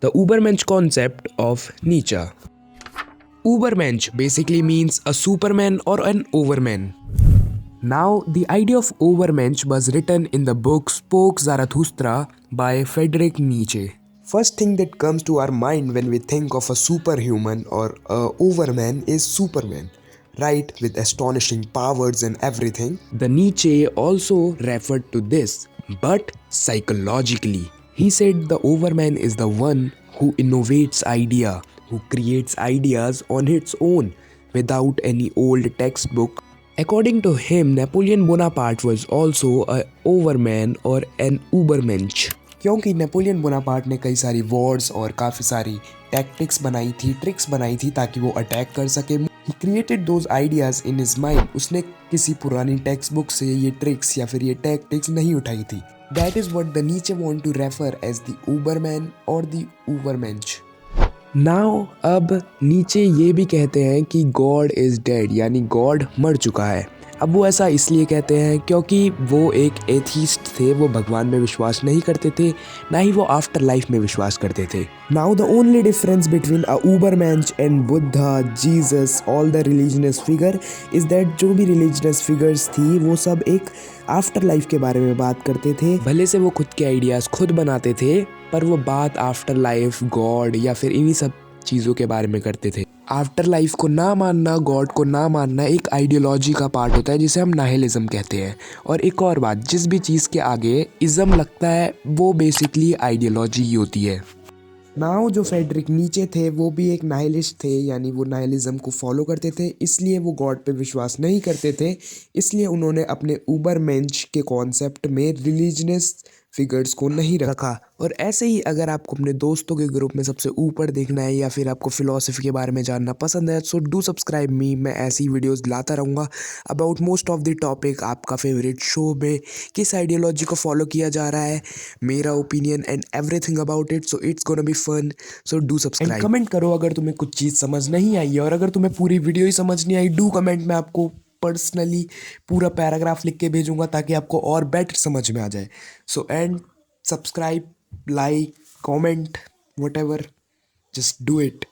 The Ubermensch concept of Nietzsche. Ubermensch basically means a superman or an overman. Now, the idea of Overmensch was written in the book Spoke Zarathustra by Friedrich Nietzsche. First thing that comes to our mind when we think of a superhuman or a overman is Superman, right? With astonishing powers and everything. The Nietzsche also referred to this, but psychologically. He said the overman is the one who innovates idea, who creates ideas on its own without any old textbook. According to him, Napoleon Bonaparte was also a overman or an Ubermensch. क्योंकि Napoleon Bonaparte ने कई सारी Wars और काफ़ी सारी tactics बनाई थी, tricks बनाई थी ताकि वो अटैक कर सके. He created those ideas in his mind. उसने किसी पुरानी टेक्स्ट बुक से ये ट्रिक्स या फिर ये टैक्टिक्स नहीं उठाई थी. That is what the Nietzsche want to refer as the Uberman और द उबरमेंच. नाउ अब नीचे ये भी कहते हैं कि गॉड इज़ डेड, यानी गॉड मर चुका है. अब वो ऐसा इसलिए कहते हैं क्योंकि वो एक एथीस्ट थे, वो भगवान में विश्वास नहीं करते थे, ना ही वो आफ्टर लाइफ में विश्वास करते थे. Now the only difference between a Ubermensch and Buddha, Jesus, all the religious figure is that जो भी रिलीजियस फिगर्स थी वो सब एक आफ्टर लाइफ के बारे में बात करते थे. भले से वो खुद के आइडियाज़ खुद बनाते थे, पर वो बात आफ्टर लाइफ, गॉड या फिर इन्हीं सब चीज़ों के बारे में करते थे. आफ्टर लाइफ को ना मानना, गॉड को ना मानना एक आइडियोलॉजी का पार्ट होता है जिसे हम नाहिलिज्म कहते हैं. और एक और बात, जिस भी चीज़ के आगे इज़म लगता है वो बेसिकली आइडियोलॉजी ही होती है. नाउ जो फ्रेडरिक नीचे थे वो भी एक नाहिलिस्ट थे, यानी वो नाहिलिज्म को फॉलो करते थे, इसलिए वो गॉड पे विश्वास नहीं करते थे. इसलिए उन्होंने अपने उबरमेंच के कॉन्सेप्ट में रिलीजियस फिगर्स को नहीं रखा. और ऐसे ही अगर आपको अपने दोस्तों के ग्रुप में सबसे ऊपर देखना है या फिर आपको फिलॉसफी के बारे में जानना पसंद है, सो डू सब्सक्राइब मी. मैं ऐसी वीडियोस लाता रहूँगा about most of the topic. आपका फेवरेट शो में किस आइडियोलॉजी को फॉलो किया जा रहा है, मेरा opinion and everything about it. So it's gonna be fun. So do subscribe. Comment करो अगर तुम्हें कुछ चीज़ समझ नहीं आई है, और अगर तुम्हें पूरी वीडियो ही समझ नहीं आई, डू कमेंट. मैं आपको पर्सनली पूरा पैराग्राफ लिख के भेजूंगा ताकि आपको और बेटर समझ में आ जाए. So and subscribe, like, comment, whatever, just do it.